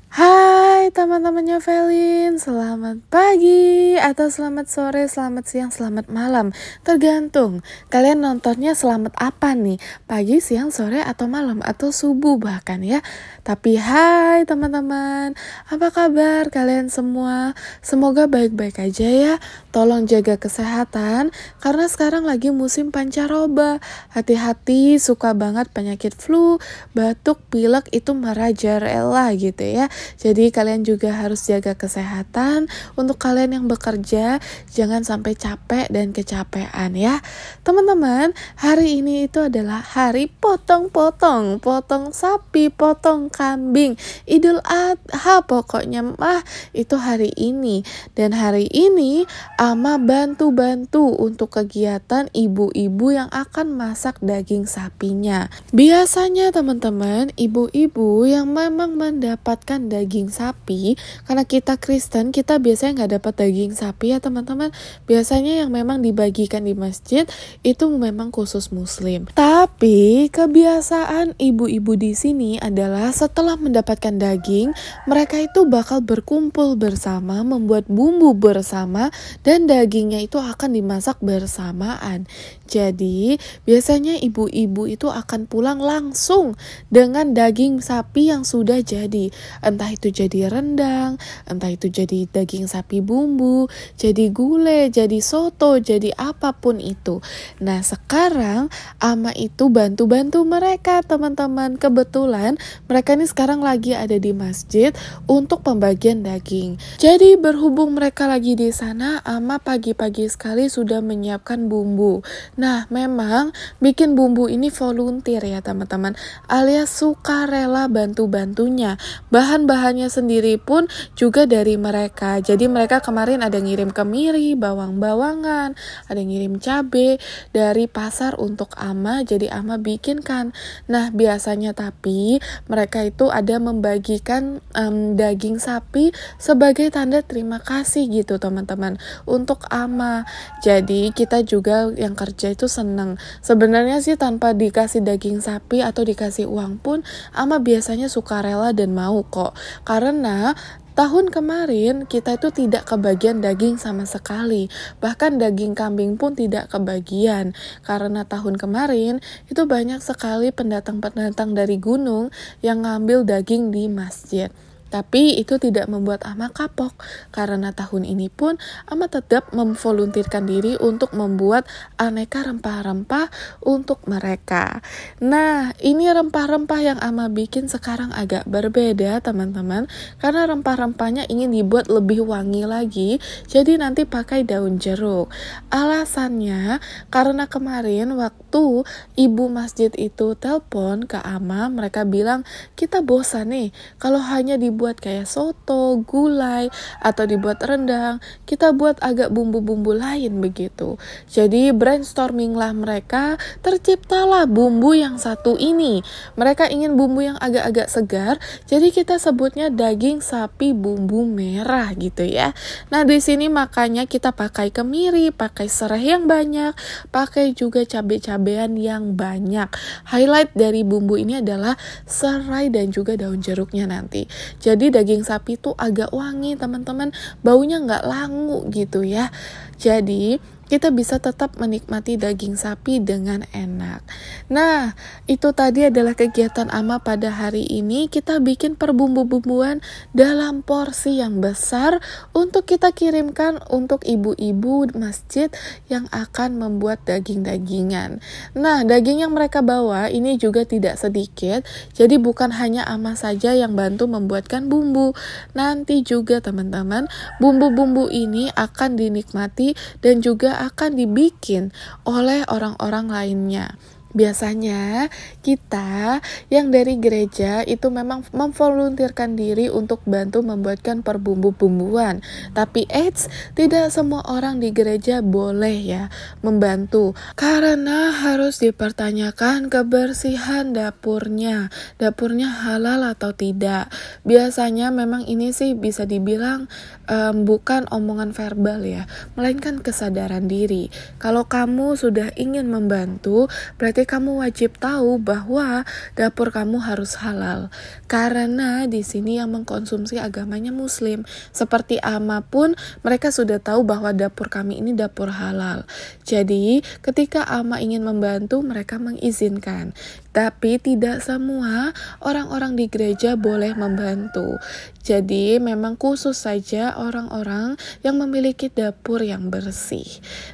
Hai teman-temannya Velin, selamat pagi atau selamat sore, selamat siang, selamat malam. Tergantung kalian nontonnya selamat apa nih, pagi, siang, sore, atau malam, atau subuh bahkan ya. Tapi hai teman-teman, apa kabar kalian semua? Semoga baik-baik aja ya. Tolong jaga kesehatan karena sekarang lagi musim pancaroba. Hati-hati, suka banget penyakit flu, batuk, pilek itu merajalela gitu ya. Jadi kalian juga harus jaga kesehatan. Untuk kalian yang bekerja, jangan sampai capek dan kecapean ya. Teman-teman, hari ini itu adalah hari potong-potong, potong sapi, potong kambing, Idul Adha pokoknya mah itu hari ini. Dan hari ini Ama bantu-bantu untuk kegiatan ibu-ibu yang akan masak daging sapinya. Biasanya teman-teman, ibu-ibu yang memang mendapatkan daging sapi, karena kita Kristen, kita biasanya nggak dapat daging sapi ya teman-teman. Biasanya yang memang dibagikan di masjid itu memang khusus muslim. Tapi kebiasaan ibu-ibu di sini adalah setelah mendapatkan daging, mereka itu bakal berkumpul bersama, membuat bumbu bersama, dan dagingnya itu akan dimasak bersamaan. Jadi biasanya ibu-ibu itu akan pulang langsung dengan daging sapi yang sudah jadi. Entah itu jadi rendang, entah itu jadi daging sapi bumbu, jadi gulai, jadi soto, jadi apapun itu. Nah sekarang Ama itu bantu-bantu mereka teman-teman. Kebetulan mereka ini sekarang lagi ada di masjid untuk pembagian daging. Jadi berhubung mereka lagi di sana, Ama pagi-pagi sekali sudah menyiapkan bumbu. Nah, memang bikin bumbu ini volunteer ya teman-teman, alias sukarela bantu-bantunya. Bahan-bahannya sendiri pun juga dari mereka. Jadi mereka kemarin ada ngirim kemiri, bawang-bawangan, ada ngirim cabai dari pasar untuk Ama, jadi Ama bikinkan. Nah, biasanya tapi mereka itu ada membagikan daging sapi sebagai tanda terima kasih gitu teman-teman untuk Ama. Jadi kita juga yang kerja itu seneng. Sebenarnya sih tanpa dikasih daging sapi atau dikasih uang pun Ama biasanya sukarela dan mau kok. Karena tahun kemarin kita itu tidak kebagian daging sama sekali. Bahkan daging kambing pun tidak kebagian. Karena tahun kemarin itu banyak sekali pendatang-pendatang dari gunung yang ngambil daging di masjid. Tapi itu tidak membuat Ama kapok, karena tahun ini pun Ama tetap memvoluntirkan diri untuk membuat aneka rempah-rempah untuk mereka. Nah, ini rempah-rempah yang Ama bikin sekarang agak berbeda teman-teman, karena rempah-rempahnya ingin dibuat lebih wangi lagi, jadi nanti pakai daun jeruk. Alasannya, karena kemarin waktu ibu masjid itu telepon ke Ama, mereka bilang, kita bosan nih, kalau hanya dibuat kayak soto, gulai, atau dibuat rendang, kita buat agak bumbu-bumbu lain begitu. Jadi brainstorming lah mereka, terciptalah bumbu yang satu ini. Mereka ingin bumbu yang agak-agak segar, jadi kita sebutnya daging sapi bumbu merah gitu ya. Nah di sini makanya kita pakai kemiri, pakai serai yang banyak, pakai juga cabai-cabean yang banyak. Highlight dari bumbu ini adalah serai dan juga daun jeruknya nanti. Jadi daging sapi tuh agak wangi teman-teman, baunya nggak langu gitu ya. Jadi kita bisa tetap menikmati daging sapi dengan enak. Nah, itu tadi adalah kegiatan Ama pada hari ini. Kita bikin perbumbu-bumbuan dalam porsi yang besar untuk kita kirimkan untuk ibu-ibu masjid yang akan membuat daging-dagingan. Nah, daging yang mereka bawa ini juga tidak sedikit. Jadi bukan hanya Ama saja yang bantu membuatkan bumbu. Nanti juga teman-teman, bumbu-bumbu ini akan dinikmati dan juga akan dibikin oleh orang-orang lainnya. Biasanya kita yang dari gereja itu memang memvoluntirkan diri untuk bantu membuatkan perbumbu-bumbuan. Tapi tidak semua orang di gereja boleh ya membantu. Karena harus dipertanyakan kebersihan dapurnya. Dapurnya halal atau tidak. Biasanya memang ini sih bisa dibilang bukan omongan verbal ya, melainkan kesadaran diri. Kalau kamu sudah ingin membantu, berarti Oke, kamu wajib tahu bahwa dapur kamu harus halal. Karena di sini yang mengkonsumsi agamanya Muslim. Seperti Ama pun mereka sudah tahu bahwa dapur kami ini dapur halal. Jadi ketika Ama ingin membantu, mereka mengizinkan. Tapi tidak semua orang-orang di gereja boleh membantu. Jadi memang khusus saja orang-orang yang memiliki dapur yang bersih.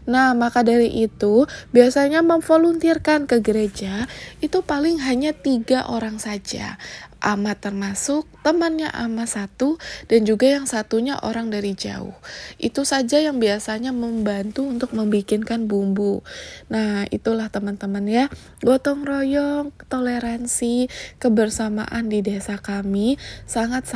Nah, maka dari itu biasanya memvolunteerkan ke gereja itu paling hanya 3 orang saja. Ama termasuk, temannya Ama satu, dan juga yang satunya orang dari jauh. Itu saja yang biasanya membantu untuk membikinkan bumbu. Nah, itulah teman-teman ya, gotong royong, toleransi, kebersamaan di desa kami sangat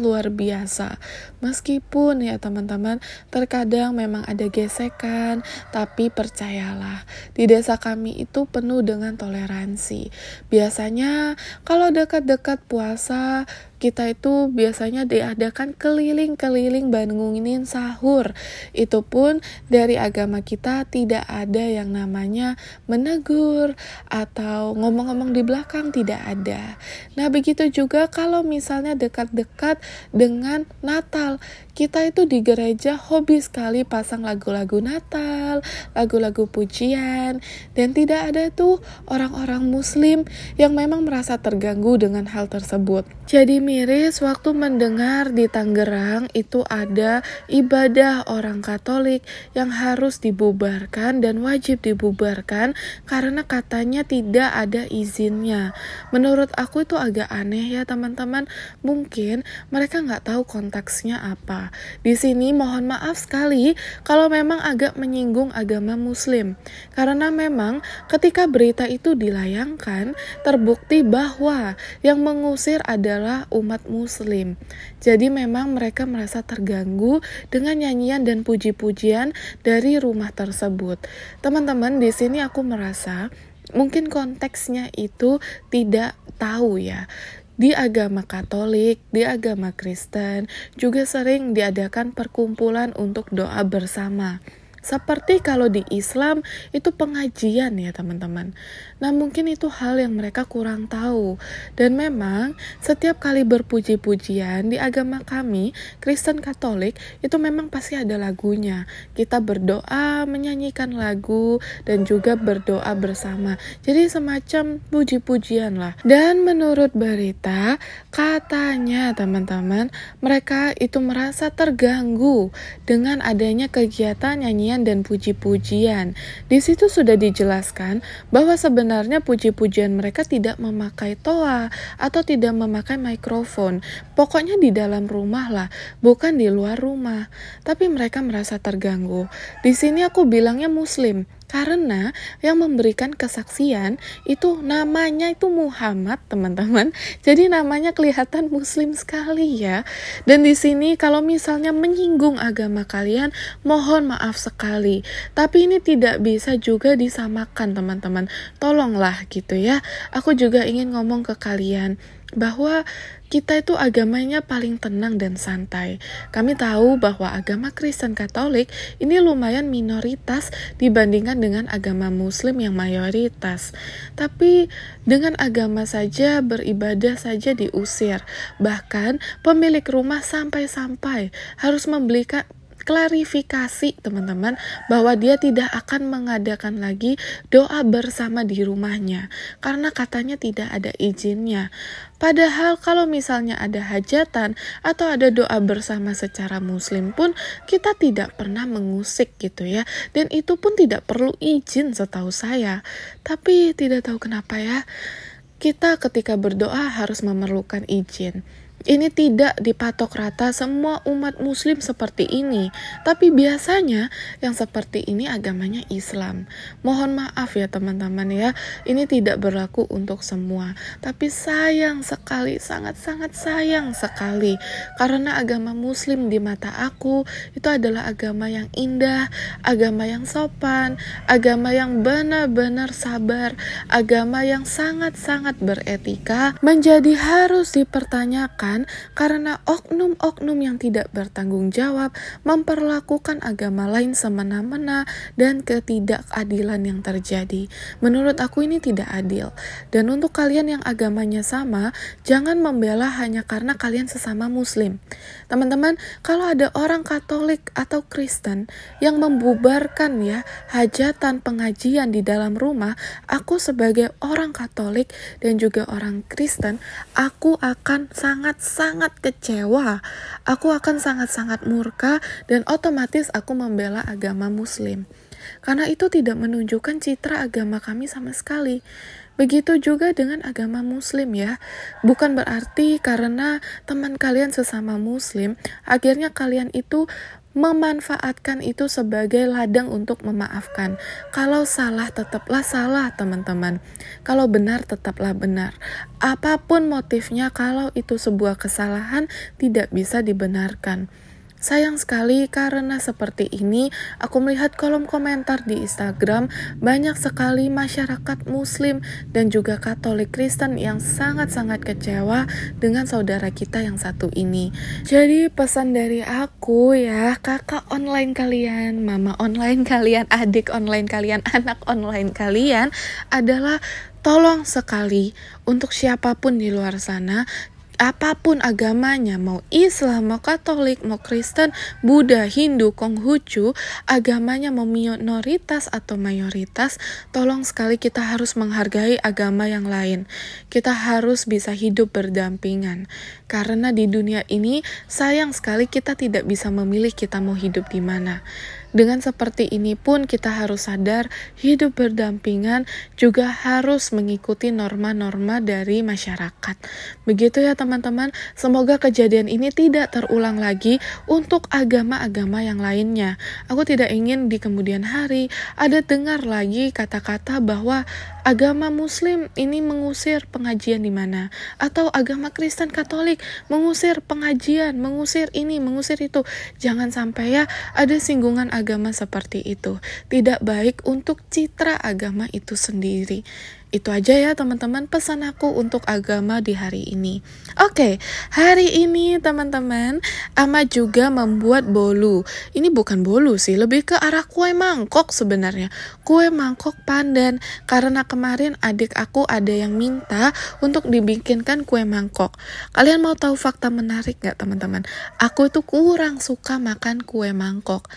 luar biasa. Meskipun ya teman-teman, terkadang memang ada gesekan, tapi percayalah, di desa kami itu penuh dengan toleransi. Biasanya kalau dekat puasa, kita itu biasanya diadakan keliling-keliling bangunin sahur. Itu pun dari agama kita tidak ada yang namanya menegur atau ngomong-ngomong di belakang, tidak ada. Nah, begitu juga kalau misalnya dekat-dekat dengan Natal, kita itu di gereja hobi sekali pasang lagu-lagu Natal, lagu-lagu pujian, dan tidak ada tuh orang-orang Muslim yang memang merasa terganggu dengan hal tersebut. Jadi miris waktu mendengar di Tangerang itu ada ibadah orang Katolik yang harus dibubarkan dan wajib dibubarkan karena katanya tidak ada izinnya. Menurut aku itu agak aneh ya teman-teman. Mungkin mereka nggak tahu konteksnya apa. Di sini mohon maaf sekali kalau memang agak menyinggung agama Muslim. Karena memang ketika berita itu dilayangkan, terbukti bahwa yang mengusir adalah umat Muslim. Jadi memang mereka merasa terganggu dengan nyanyian dan puji-pujian dari rumah tersebut. Teman-teman, di sini aku merasa mungkin konteksnya itu tidak tahu ya. Di agama Katolik, di agama Kristen juga sering diadakan perkumpulan untuk doa bersama. Seperti kalau di Islam itu pengajian ya teman-teman. Nah, mungkin itu hal yang mereka kurang tahu. Dan memang setiap kali berpuji-pujian di agama kami, Kristen Katolik, itu memang pasti ada lagunya. Kita berdoa, menyanyikan lagu, dan juga berdoa bersama. Jadi semacam puji-pujian lah. Dan menurut berita, katanya teman-teman, mereka itu merasa terganggu dengan adanya kegiatan nyanyian dan puji-pujian. Di situ sudah dijelaskan bahwa sebenarnya puji-pujian mereka tidak memakai toa atau tidak memakai mikrofon. Pokoknya di dalam rumah lah, bukan di luar rumah. Tapi mereka merasa terganggu. Di sini aku bilangnya Muslim. Karena yang memberikan kesaksian itu namanya itu Muhammad, teman-teman. Jadi namanya kelihatan Muslim sekali ya. Dan di sini kalau misalnya menyinggung agama kalian, mohon maaf sekali. Tapi ini tidak bisa juga disamakan, teman-teman. Tolonglah gitu ya. Aku juga ingin ngomong ke kalian bahwa kita itu agamanya paling tenang dan santai. Kami tahu bahwa agama Kristen Katolik ini lumayan minoritas dibandingkan dengan agama Muslim yang mayoritas. Tapi dengan agama saja, beribadah saja diusir. Bahkan pemilik rumah sampai-sampai harus membelikan klarifikasi teman-teman bahwa dia tidak akan mengadakan lagi doa bersama di rumahnya karena katanya tidak ada izinnya. Padahal kalau misalnya ada hajatan atau ada doa bersama secara Muslim pun kita tidak pernah mengusik gitu ya, dan itu pun tidak perlu izin setahu saya. Tapi tidak tahu kenapa ya, kita ketika berdoa harus memerlukan izin. Ini tidak dipatok rata semua umat Muslim seperti ini, tapi biasanya yang seperti ini agamanya Islam. Mohon maaf ya teman-teman ya, ini tidak berlaku untuk semua. Tapi sayang sekali, sangat-sangat sayang sekali, karena agama Muslim di mata aku itu adalah agama yang indah, agama yang sopan, agama yang benar-benar sabar, agama yang sangat-sangat beretika, menjadi harus dipertanyakan disebabkan karena oknum-oknum yang tidak bertanggung jawab memperlakukan agama lain semena-mena dan ketidakadilan yang terjadi. Menurut aku ini tidak adil. Dan untuk kalian yang agamanya sama, jangan membela hanya karena kalian sesama muslim. Teman-teman, kalau ada orang Katolik atau Kristen yang membubarkan hajatan pengajian di dalam rumah, aku sebagai orang Katolik dan juga orang Kristen, aku akan sangat-sangat kecewa. Aku akan sangat-sangat murka dan otomatis aku membela agama muslim. Karena itu tidak menunjukkan citra agama kami sama sekali. Begitu juga dengan agama muslim ya. Bukan berarti karena teman kalian sesama muslim, akhirnya kalian itu memanfaatkan itu sebagai ladang untuk memaafkan. Kalau salah tetaplah salah, teman-teman. Kalau benar tetaplah benar. Apapun motifnya, kalau itu sebuah kesalahan tidak bisa dibenarkan. Sayang sekali karena seperti ini aku melihat kolom komentar di Instagram banyak sekali masyarakat muslim dan juga Katolik Kristen yang sangat-sangat kecewa dengan saudara kita yang satu ini. Jadi pesan dari aku ya, kakak online kalian, mama online kalian, adik online kalian, anak online kalian adalah tolong sekali untuk siapapun di luar sana, apapun agamanya, mau Islam, mau Katolik, mau Kristen, Buddha, Hindu, Konghucu, agamanya mau minoritas atau mayoritas, tolong sekali kita harus menghargai agama yang lain. Kita harus bisa hidup berdampingan. Karena di dunia ini, sayang sekali kita tidak bisa memilih kita mau hidup di mana. Dengan seperti ini pun kita harus sadar hidup berdampingan juga harus mengikuti norma-norma dari masyarakat. Begitu ya teman-teman, semoga kejadian ini tidak terulang lagi untuk agama-agama yang lainnya. Aku tidak ingin di kemudian hari ada dengar lagi kata-kata bahwa agama muslim ini mengusir pengajian di mana, atau agama Kristen Katolik mengusir pengajian, mengusir ini, mengusir itu. Jangan sampai ya ada singgungan agama seperti itu. Tidak baik untuk citra agama itu sendiri. Itu aja ya teman-teman pesan aku untuk agama di hari ini. Oke, hari ini teman-teman, Ama juga membuat bolu. Ini bukan bolu sih, lebih ke arah kue mangkok sebenarnya. Kue mangkok pandan. Karena kemarin adik aku ada yang minta untuk dibikinkan kue mangkok. Kalian mau tahu fakta menarik gak teman-teman? Aku itu kurang suka makan kue mangkok.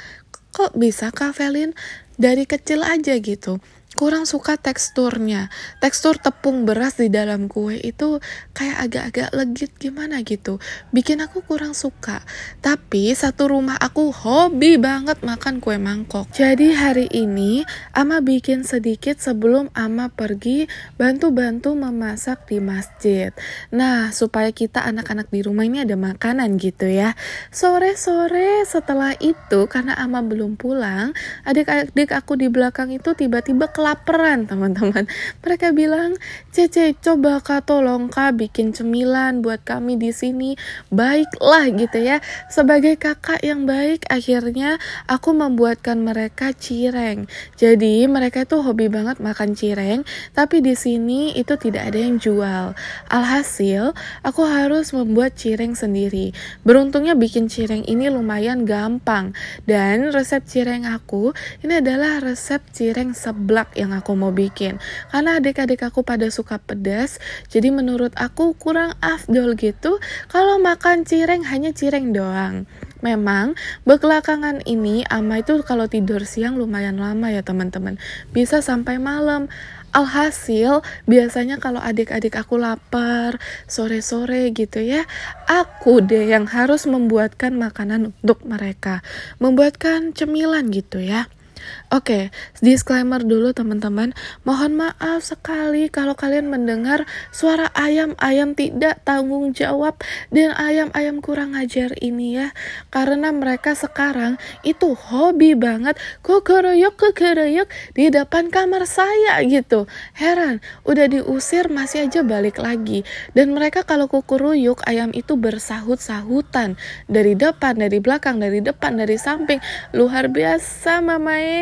Kok bisa Kak Velin? Dari kecil aja gitu. Kurang suka teksturnya. Tekstur tepung beras di dalam kue itu kayak agak-agak legit gimana gitu. Bikin aku kurang suka. Tapi satu rumah aku hobi banget makan kue mangkok. Jadi hari ini Ama bikin sedikit sebelum Ama pergi bantu-bantu memasak di masjid. Nah, supaya kita anak-anak di rumah ini ada makanan gitu ya. Sore-sore setelah itu karena Ama belum pulang, adik-adik aku di belakang itu tiba-tiba kelaparan teman-teman. Mereka bilang, Cece coba Kak tolong Kak bikin cemilan buat kami di sini. Baiklah gitu ya. Sebagai kakak yang baik akhirnya aku membuatkan mereka cireng. Jadi mereka itu hobi banget makan cireng, tapi di sini itu tidak ada yang jual. Alhasil aku harus membuat cireng sendiri. Beruntungnya bikin cireng ini lumayan gampang, dan resep cireng aku ini adalah resep cireng seblak yang aku mau bikin. Karena adik-adik aku pada suka pedas, jadi menurut aku kurang afdol gitu kalau makan cireng hanya cireng doang. Memang belakangan ini Ama itu kalau tidur siang lumayan lama ya teman-teman, bisa sampai malam. Alhasil biasanya kalau adik-adik aku lapar sore-sore gitu ya, aku deh yang harus membuatkan makanan untuk mereka, membuatkan cemilan gitu ya. Oke, disclaimer dulu teman-teman. Mohon maaf sekali kalau kalian mendengar suara ayam-ayam tidak tanggung jawab dan ayam-ayam kurang ajar ini ya. Karena mereka sekarang itu hobi banget kukuruyuk di depan kamar saya gitu. Heran, udah diusir masih aja balik lagi. Dan mereka kalau kukuruyuk, ayam itu bersahut-sahutan. Dari depan, dari belakang, dari depan, dari samping. Luar biasa mamae.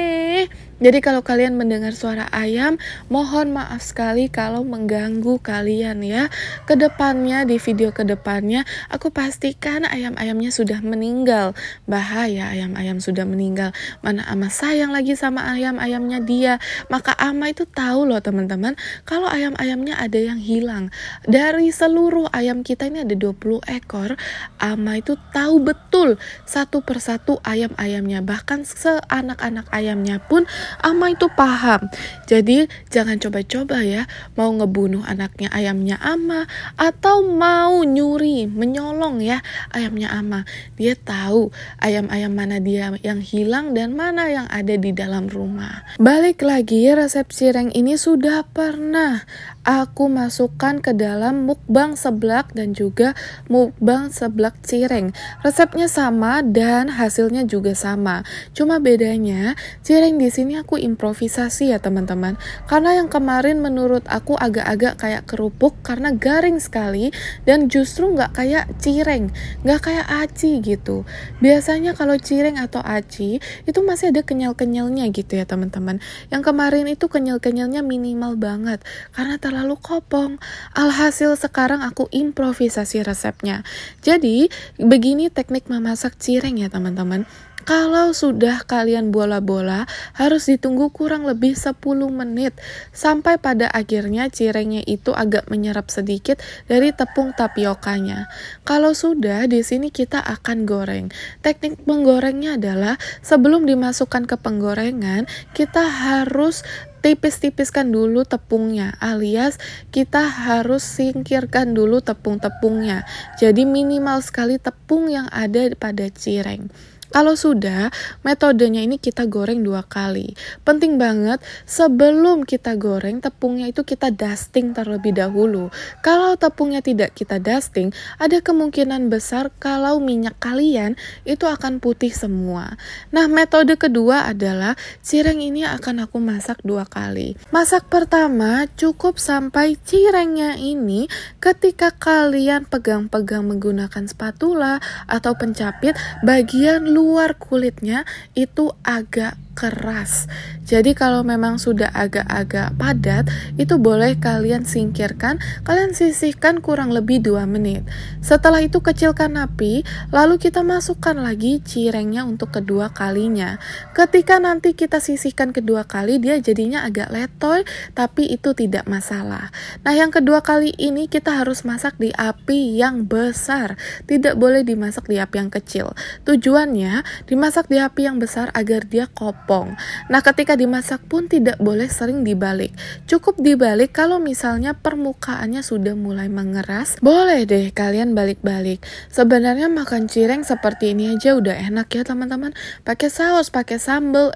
Jadi kalau kalian mendengar suara ayam, mohon maaf sekali kalau mengganggu kalian ya. Kedepannya, di video kedepannya, aku pastikan ayam-ayamnya sudah meninggal. Bahaya ayam-ayam sudah meninggal. Mana Ama sayang lagi sama ayam-ayamnya dia. Maka Ama itu tahu loh teman-teman, kalau ayam-ayamnya ada yang hilang. Dari seluruh ayam kita ini ada 20 ekor, Ama itu tahu betul satu persatu ayam-ayamnya. Bahkan seanak-anak ayamnya pun Ama itu paham. Jadi jangan coba-coba ya mau ngebunuh anaknya ayamnya Ama atau mau nyuri, menyolong ya ayamnya Ama. Dia tahu ayam-ayam mana dia yang hilang dan mana yang ada di dalam rumah. Balik lagi, resep cireng ini sudah pernah aku masukkan ke dalam mukbang seblak dan juga mukbang seblak cireng. Resepnya sama dan hasilnya juga sama. Cuma bedanya cireng di sini aku improvisasi ya teman-teman. Karena yang kemarin menurut aku agak-agak kayak kerupuk karena garing sekali dan justru nggak kayak cireng, nggak kayak aci gitu. Biasanya kalau cireng atau aci itu masih ada kenyal-kenyalnya gitu ya teman-teman. Yang kemarin itu kenyal-kenyalnya minimal banget karena terlalu kopong. Alhasil sekarang aku improvisasi resepnya. Jadi begini teknik memasak cireng ya teman-teman. Kalau sudah kalian bola-bola, harus ditunggu kurang lebih 10 menit sampai pada akhirnya cirengnya itu agak menyerap sedikit dari tepung tapiokanya. Kalau sudah, di sini kita akan goreng. Teknik menggorengnya adalah sebelum dimasukkan ke penggorengan, kita harus tipis-tipiskan dulu tepungnya, alias kita harus singkirkan dulu tepung-tepungnya. Jadi minimal sekali tepung yang ada pada cireng. Kalau sudah, metodenya ini kita goreng 2 kali. Penting banget, sebelum kita goreng, tepungnya itu kita dusting terlebih dahulu. Kalau tepungnya tidak kita dusting, ada kemungkinan besar kalau minyak kalian itu akan putih semua. Nah, metode kedua adalah cireng ini akan aku masak 2 kali. Masak pertama, cukup sampai cirengnya ini ketika kalian pegang-pegang menggunakan spatula atau pencapit, bagian luar kulitnya itu agak keras. Jadi kalau memang sudah agak-agak padat, itu boleh kalian singkirkan, kalian sisihkan kurang lebih 2 menit. Setelah itu kecilkan api, lalu kita masukkan lagi cirengnya untuk kedua kalinya. Ketika nanti kita sisihkan kedua kali, dia jadinya agak letoy, tapi itu tidak masalah. Nah, yang kedua kali ini kita harus masak di api yang besar, tidak boleh dimasak di api yang kecil. Tujuannya dimasak di api yang besar agar dia kopong. Nah, ketika dimasak pun tidak boleh sering dibalik. Cukup dibalik kalau misalnya permukaannya sudah mulai mengeras. Boleh deh kalian balik-balik. Sebenarnya makan cireng seperti ini aja udah enak ya teman-teman. Pakai saus, pakai sambal,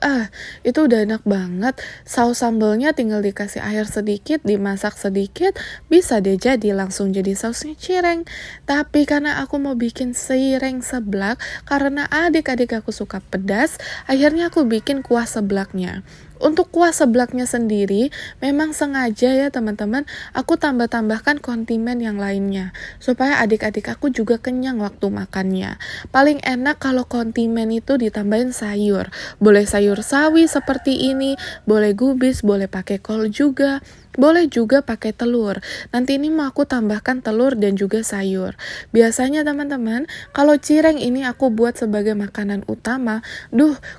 itu udah enak banget. Saus sambalnya tinggal dikasih air sedikit, dimasak sedikit, bisa deh jadi langsung jadi sausnya cireng. Tapi karena aku mau bikin cireng seblak, karena adik-adik aku suka pedas, akhirnya aku bikin kuah seblaknya. Untuk kuah seblaknya sendiri, memang sengaja ya teman-teman, aku tambah-tambahkan kondimen yang lainnya, supaya adik-adik aku juga kenyang waktu makannya. Paling enak kalau kondimen itu ditambahin sayur. Boleh sayur sawi seperti ini, boleh gubis, boleh pakai kol juga. Boleh juga pakai telur. Nanti ini mau aku tambahkan telur dan juga sayur. Biasanya teman-teman, kalau cireng ini aku buat sebagai makanan utama,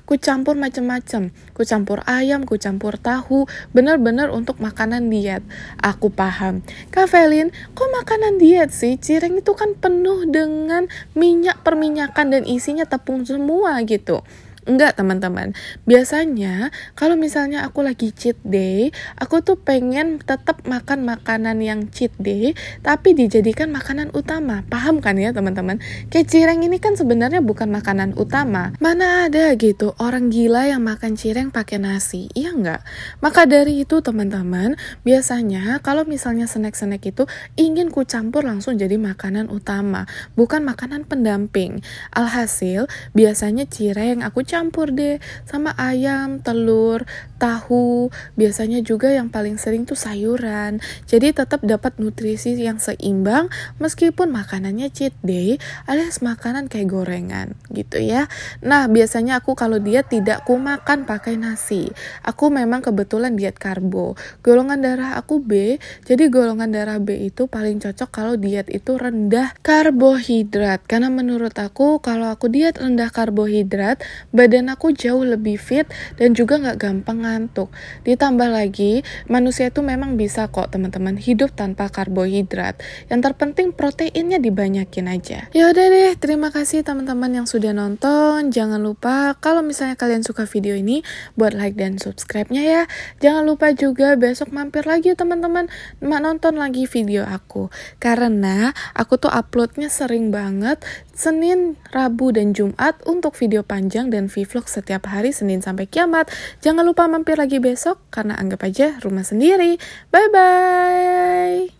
ku campur macam-macam. Ku campur ayam, ku campur tahu, benar-benar untuk makanan diet. Aku paham. Kak Velin, kok makanan diet sih? Cireng itu kan penuh dengan minyak perminyakan dan isinya tepung semua gitu. Enggak teman-teman, biasanya kalau misalnya aku lagi cheat day, aku tuh pengen tetap makan makanan yang cheat day, tapi dijadikan makanan utama. Paham kan ya teman-teman? Kayak cireng ini kan sebenarnya bukan makanan utama. Mana ada gitu orang gila yang makan cireng pakai nasi, iya enggak? Maka dari itu teman-teman, biasanya kalau misalnya snack-snack itu ingin ku campur langsung jadi makanan utama, bukan makanan pendamping. Alhasil, biasanya cireng aku campur campur deh sama ayam, telur, tahu, biasanya juga yang paling sering tuh sayuran. Jadi tetap dapat nutrisi yang seimbang meskipun makanannya cheat day alias makanan kayak gorengan gitu ya. Nah, biasanya aku kalau diet tidak ku makan pakai nasi. Aku memang kebetulan diet karbo. Golongan darah aku B, jadi golongan darah B itu paling cocok kalau diet itu rendah karbohidrat. Karena menurut aku kalau aku diet rendah karbohidrat, badan aku jauh lebih fit dan juga nggak gampang ngantuk. Ditambah lagi, manusia itu memang bisa kok teman-teman hidup tanpa karbohidrat. Yang terpenting proteinnya dibanyakin aja. Ya udah deh, terima kasih teman-teman yang sudah nonton. Jangan lupa kalau misalnya kalian suka video ini, buat like dan subscribe-nya ya. Jangan lupa juga besok mampir lagi teman-teman nonton lagi video aku. Karena aku tuh uploadnya sering banget Senin, Rabu, dan Jumat untuk video panjang dan vlog setiap hari Senin sampai kiamat. Jangan lupa mampir lagi besok karena anggap aja rumah sendiri. Bye-bye!